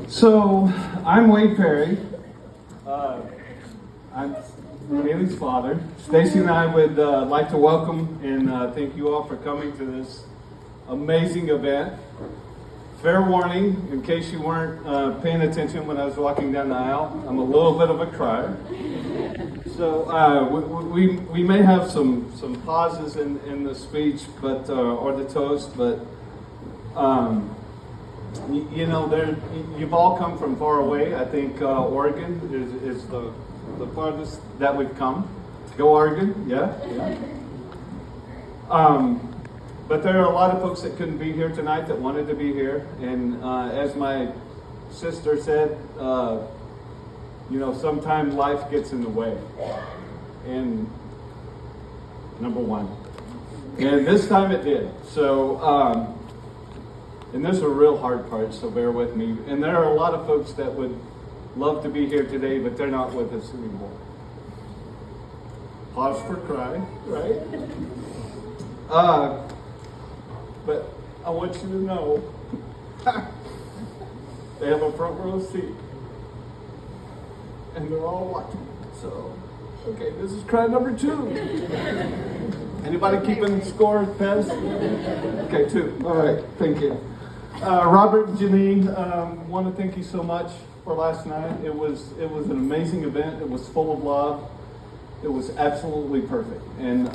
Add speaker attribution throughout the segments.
Speaker 1: So, I'm Wade Perry. I'm Haley's father. Stacy and I would like to welcome and thank you all for coming to this amazing event. Fair warning, in case you weren't paying attention when I was walking down the aisle, I'm a little bit of a crier. So we may have some pauses in the speech, but or the toast, but you know, you've all come from far away. I think Oregon is the farthest that we've come. Go Oregon, yeah. But there are a lot of folks that couldn't be here tonight that wanted to be here. And as my sister said, you know, sometimes life gets in the way. And number one. And this time it did. So, and this is a real hard part, so bear with me. And there are a lot of folks that would love to be here today, but they're not with us anymore. Pause for cry, right? But I want you to know they have a front row seat. And they're all watching. So, okay, this is cry number 2. Anybody keeping score, Pez? Okay, 2. All right, thank you. Robert and Janine, want to thank you so much for last night. It was an amazing event. It was full of love. It was absolutely perfect. And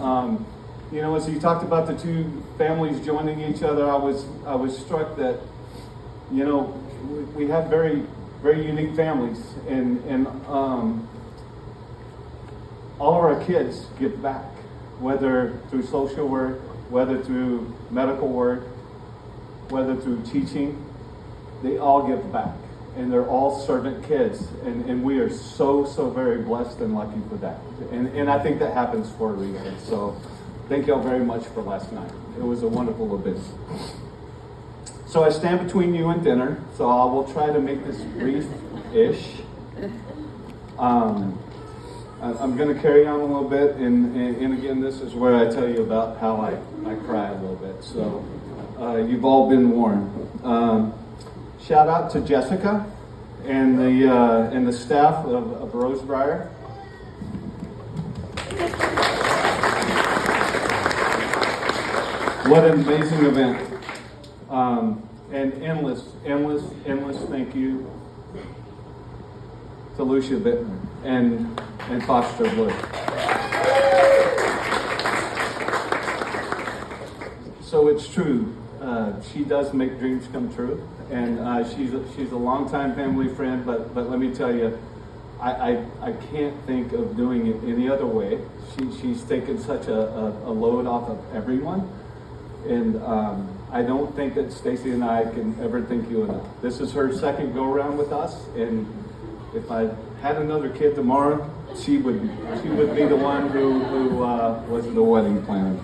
Speaker 1: you know, as you talked about the two families joining each other, I was struck that, you know, we have very, very unique families, and all of our kids give back, whether through social work, whether through medical work, whether through teaching. They all give back, and they're all servant kids, and we are so very blessed and lucky for that. And I think that happens for a reason. So thank y'all very much for last night. It was a wonderful event. So I stand between you and dinner, so I will try to make this brief-ish. I'm going to carry on a little bit, and again, this is where I tell you about how I cry a little bit. So you've all been warned. Shout out to Jessica and the staff of Rosebriar. What an amazing event. And endless thank you to Lucia Bittner and Foster Wood. So it's true. She does make dreams come true, and she's a longtime family friend. But let me tell you, I can't think of doing it any other way. She's taken such a load off of everyone, and I don't think that Stacy and I can ever thank you enough. This is her second go around with us, and if I had another kid tomorrow, she would be the one who was the wedding planner.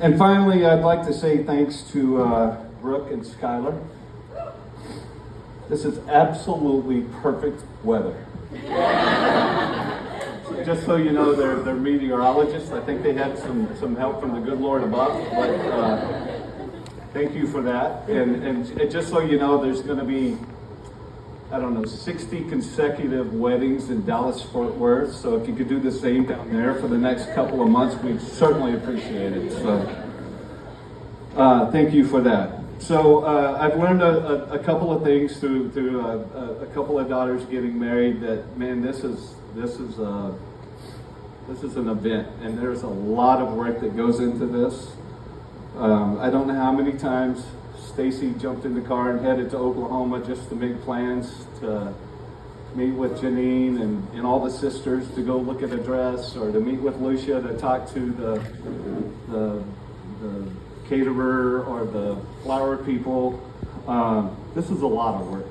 Speaker 1: And finally, I'd like to say thanks to Brooke and Skylar. This is absolutely perfect weather. Just so you know, they're meteorologists. I think they had some help from the good Lord above. But thank you for that. And just so you know, there's going to be, I don't know, 60 consecutive weddings in Dallas-Fort Worth. So if you could do the same down there for the next couple of months, we'd certainly appreciate it. So thank you for that. So I've learned a couple of things through a couple of daughters getting married. That, man, this is an event, and there's a lot of work that goes into this. I don't know how many times Stacy jumped in the car and headed to Oklahoma just to make plans to meet with Janine and all the sisters to go look at a dress, or to meet with Lucia to talk to the caterer or the flower people. This is a lot of work.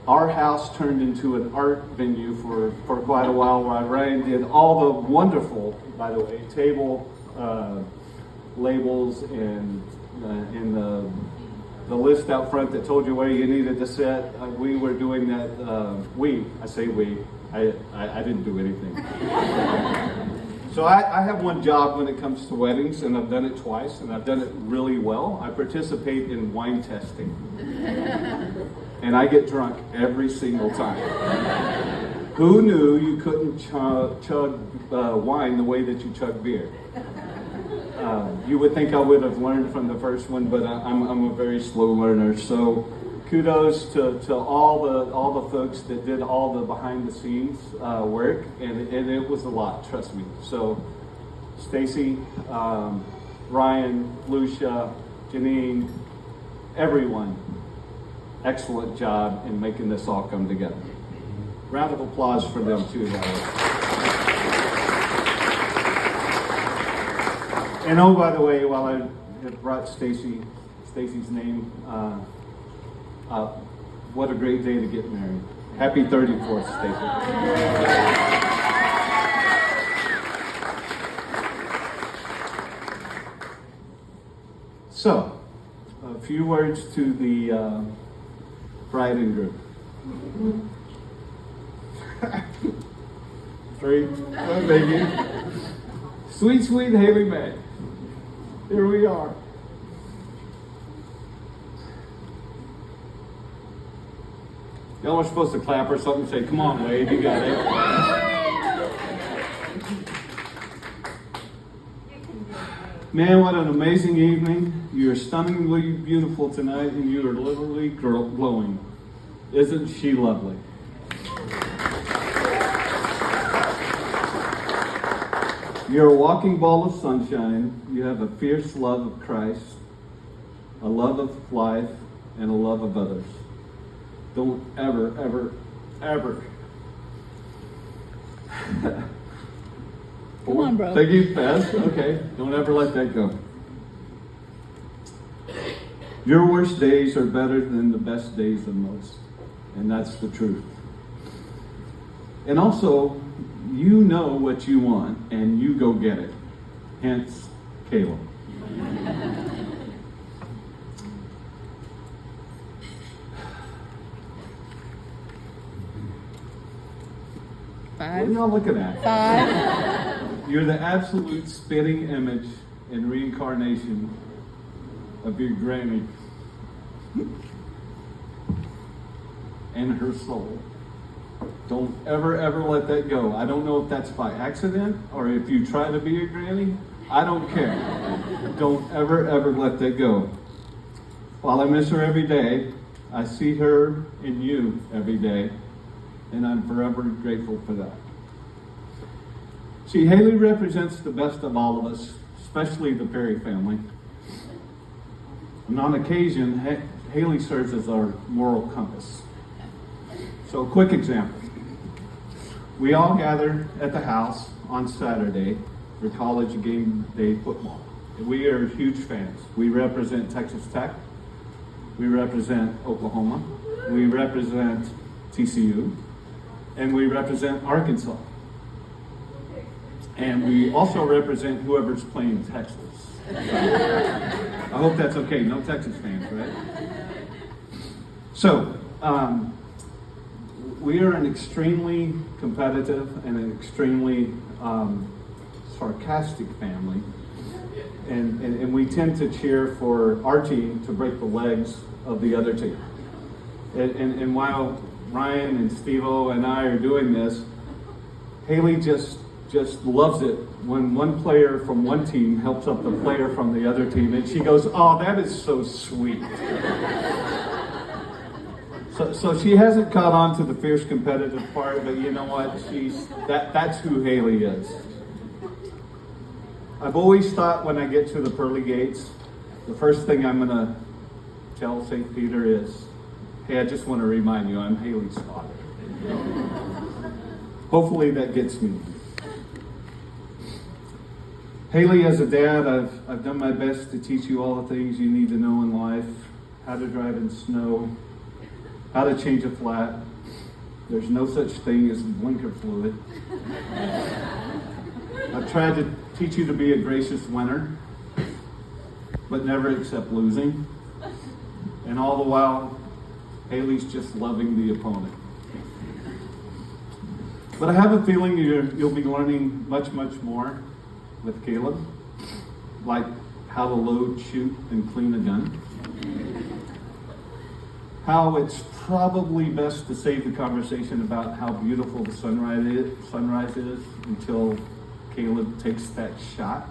Speaker 1: Our house turned into an art venue for quite a while Ryan did all the wonderful, by the way, table labels and the list out front that told you where you needed to sit. We were doing that, I say we, I didn't do anything. So I have one job when it comes to weddings, and I've done it twice, and I've done it really well. I participate in wine testing. And I get drunk every single time. Who knew you couldn't chug wine the way that you chug beer? You would think I would have learned from the first one, but I'm a very slow learner. So kudos to all the folks that did all the behind the scenes work, and it was a lot, trust me. So Stacy, Ryan, Lucia, Janine, everyone, excellent job in making this all come together. Round of applause for them too. And oh, by the way, while I have brought Stacy's name, what a great day to get married. Happy 34th, Stacy. So, a few words to the bride and groom. 3, oh, thank you. Sweet, sweet Haley Mae. Here we are. Y'all are supposed to clap or something, say, come on, Wade, you got it. Man, what an amazing evening. You're stunningly beautiful tonight, and you are literally glowing. Isn't she lovely? You're a walking ball of sunshine. You have a fierce love of Christ, a love of life, and a love of others. Don't ever, ever, ever.
Speaker 2: Come on, bro.
Speaker 1: Thank you, Paz. Okay, don't ever let that go. Your worst days are better than the best days of most. And that's the truth. And also, you know what you want, and you go get it. Hence, Caleb. What are y'all looking at?
Speaker 2: 5.
Speaker 1: You're the absolute spitting image and reincarnation of your granny and her soul. Don't ever, ever let that go. I don't know if that's by accident or if you try to be your granny. I don't care. Don't ever, ever let that go. While I miss her every day, I see her in you every day, and I'm forever grateful for that. See, Haley represents the best of all of us, especially the Perry family. And on occasion, Haley serves as our moral compass. So, a quick example. We all gather at the house on Saturday for college game day football. We are huge fans. We represent Texas Tech. We represent Oklahoma. We represent TCU. And we represent Arkansas. And we also represent whoever's playing Texas. I hope that's okay. No Texas fans, right? So, we are an extremely competitive and an extremely sarcastic family. And we tend to cheer for our team to break the legs of the other team. And while Ryan and Steve-O and I are doing this, Haley just loves it when one player from one team helps up the player from the other team, and she goes, "Oh, that is so sweet." So she hasn't caught on to the fierce competitive part, but you know what? That's who Haley is. I've always thought when I get to the pearly gates, the first thing I'm gonna tell St. Peter is, "Hey, I just want to remind you, I'm Haley's father." Hopefully that gets me. Haley, as a dad, I've done my best to teach you all the things you need to know in life: how to drive in snow, how to change a flat. There's no such thing as blinker fluid. I've tried to teach you to be a gracious winner, but never accept losing. And all the while, Haley's just loving the opponent.
Speaker 2: But I have a feeling you'll be learning much, much more with Caleb, like how to load, shoot, and clean a gun. How it's probably best to save the conversation about how beautiful the sunrise is until Caleb takes that shot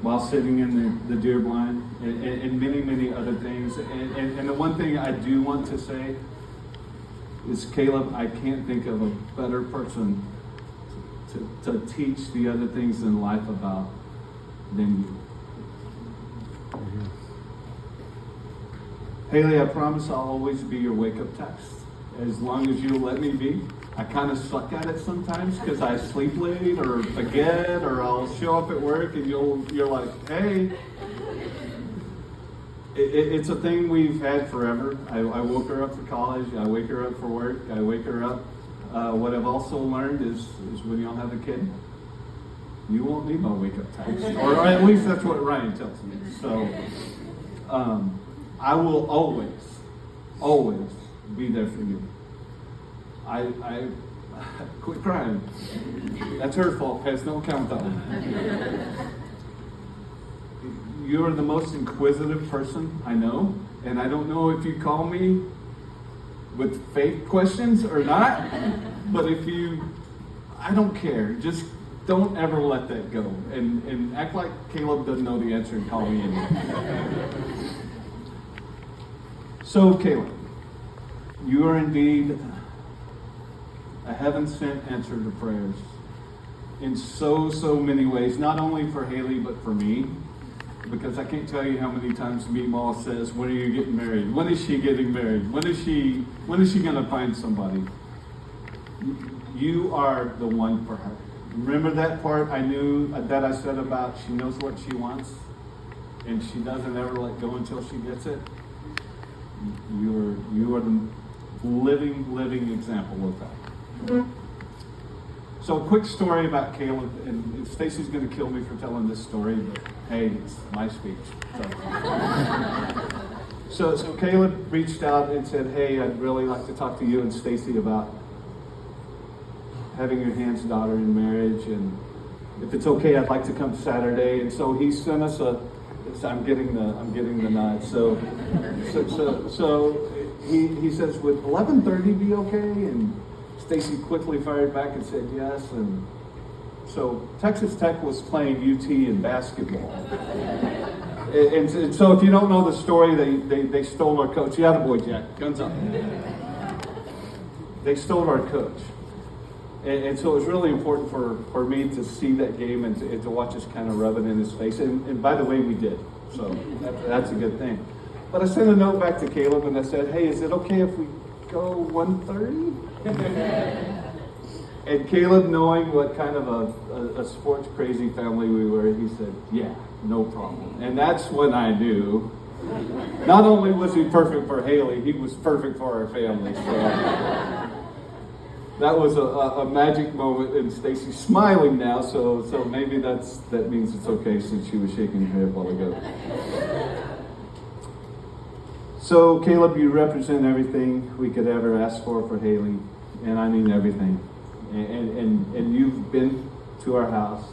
Speaker 2: while sitting in the deer blind, and many, many other things. And the one thing I do want to say is, Caleb, I can't think of a better person to teach the other things in life about than you. Haley, I promise I'll always be your wake-up text, as long as you'll let me be. I kind of suck at it sometimes because I sleep late or forget, or I'll show up at work and you're like, hey. It's a thing we've had forever. I woke her up for college. I wake her up for work. I wake her up. What I've also learned is when y'all have a kid, you won't need my wake-up text, or at least that's what Ryan tells me. So I will always be there for you. I quit crying. That's her fault. Has no account of it. You are the most inquisitive person I know, and I don't know if you call me with fake questions or not, but I don't care. Just don't ever let that go, and act like Caleb doesn't know the answer and call me anyway. So, Caleb, you are indeed a heaven-sent answer to prayers in so many ways, not only for Haley, but for me. Because I can't tell you how many times Meemaw says, when are you getting married? When is she getting married? When is she going to find somebody? You are the one for her. Remember that part I said about she knows what she wants and she doesn't ever let go until she gets it? You are the living example of that. So a quick story about Caleb, and Stacy's going to kill me for telling this story, but hey, it's my speech. So Caleb reached out and said, hey, I'd really like to talk to you and Stacy about having your Hans daughter in marriage, and if it's okay, I'd like to come Saturday. And so he sent us I'm getting the nod. So he says, would 11:30 be okay? And Stacy quickly fired back and said yes. And so Texas Tech was playing UT in basketball. And so if you don't know the story, they stole our coach. Yeah, the boy Jack, guns up. They stole our coach. And so it was really important for me to see that game and to watch us kind of rub it in his face. And by the way, we did. So that's a good thing. But I sent a note back to Caleb and I said, hey, is it okay if we go 1:30? And Caleb, knowing what kind of a sports crazy family we were, he said, yeah, no problem. And that's when I knew, not only was he perfect for Haley, he was perfect for our family. So that was a magic moment, and Stacy's smiling now, so maybe that means it's okay, since she was shaking her head a while ago. So Caleb, you represent everything we could ever ask for Haley, and I mean everything. And you've been to our house,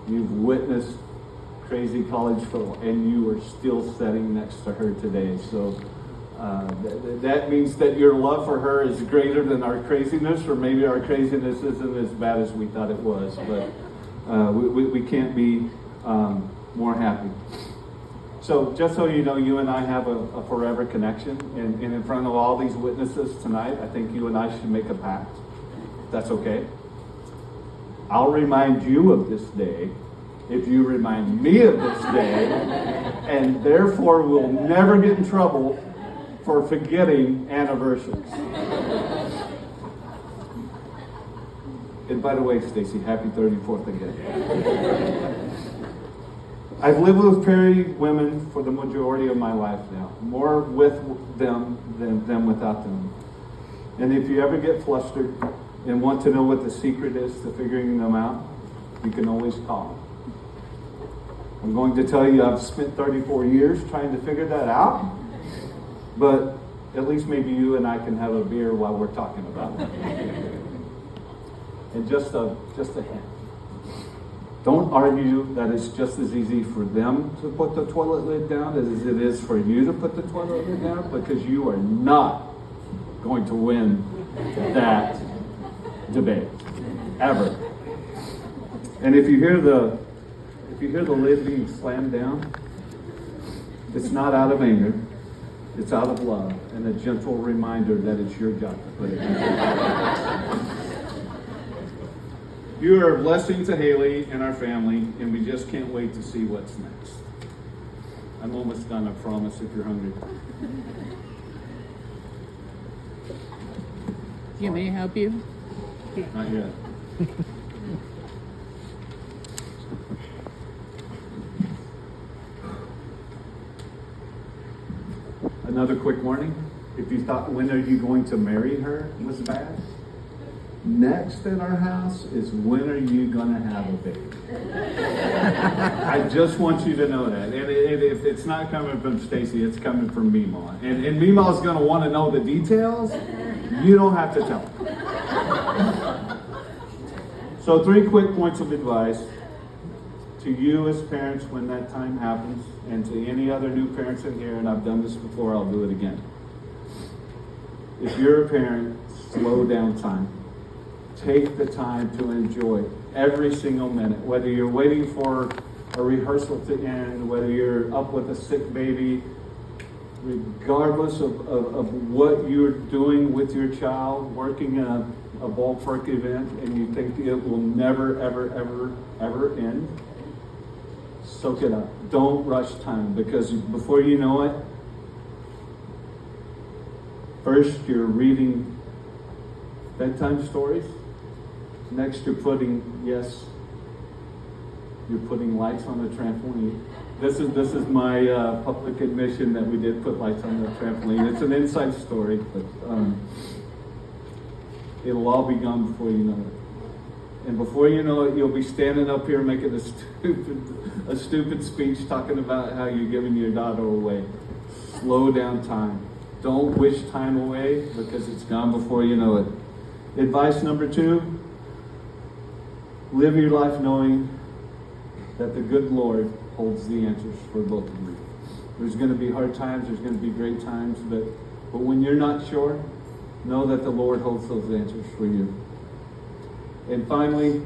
Speaker 2: you've witnessed crazy college football, and you are still sitting next to her today. So that means that your love for her is greater than our craziness, or maybe our craziness isn't as bad as we thought it was, but we can't be more happy. So just so you know, you and I have a forever connection, and in front of all these witnesses tonight, I think you and I should make a pact. That's okay. I'll remind you of this day if you remind me of this day, and therefore we'll never get in trouble for forgetting anniversaries. And by the way, Stacy, happy 34th again. I've lived with Perry women for the majority of my life now, more with them than without them. And if you ever get flustered and want to know what the secret is to figuring them out, you can always call me. I'm going to tell you I've spent 34 years trying to figure that out, but at least maybe you and I can have a beer while we're talking about it. and just a hint. Don't argue that it's just as easy for them to put the toilet lid down as it is for you to put the toilet lid down, because you are not going to win that debate ever. And if you hear the lid being slammed down, it's not out of anger, it's out of love and a gentle reminder that it's your job to put it down. You are a blessing to Haley and our family, and we just can't wait to see what's next. I'm almost done, I promise, if you're hungry.
Speaker 3: You may help you?
Speaker 2: Not yet. Another quick warning. If you thought when are you going to marry her was bad, next in our house is when are you going to have a baby. I just want you to know that. And if it's not coming from Stacy, it's coming from Meemaw. And Meemaw is going to want to know the details. You don't have to tell her. So 3 quick points of advice to you as parents when that time happens, and to any other new parents in here, and I've done this before, I'll do it again. If you're a parent, slow down time. Take the time to enjoy every single minute, whether you're waiting for a rehearsal to end, whether you're up with a sick baby, regardless of what you're doing with your child, working a ballpark event, and you think it will never, ever, ever, ever end, soak it up. Don't rush time, because before you know it, first you're reading bedtime stories. Next, you're putting lights on the trampoline. This is my public admission that we did put lights on the trampoline. It's an inside story, but it'll all be gone before you know it. And before you know it, you'll be standing up here making a stupid speech talking about how you're giving your daughter away. Slow down time. Don't wish time away, because it's gone before you know it. Advice number 2, live your life knowing that the good Lord holds the answers for both of you. There's going to be hard times, there's going to be great times, but when you're not sure, know that the Lord holds those answers for you. And finally,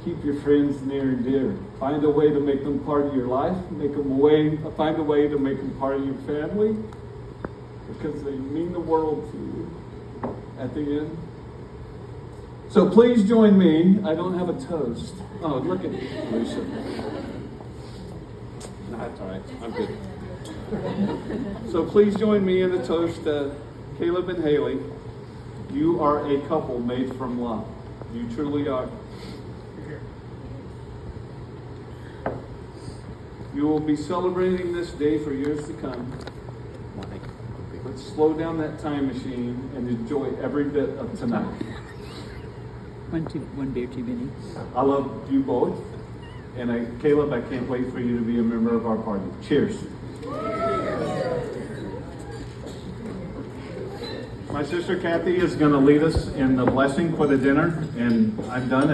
Speaker 2: keep your friends near and dear. Find a way to make them part of your life. Find a way to make them part of your family, because they mean the world to you at the end. So please join me. I don't have a toast. Oh, look at Lucia. No, that's all right. I'm good. So please join me in the toast, Caleb and Haley. You are a couple made from love. You truly are. You will be celebrating this day for years to come. Let's slow down that time machine and enjoy every bit of tonight.
Speaker 3: One beer too many.
Speaker 2: I love you both. And Caleb, I can't wait for you to be a member of our party. Cheers. My sister Kathy is going to lead us in the blessing for the dinner, and I'm done.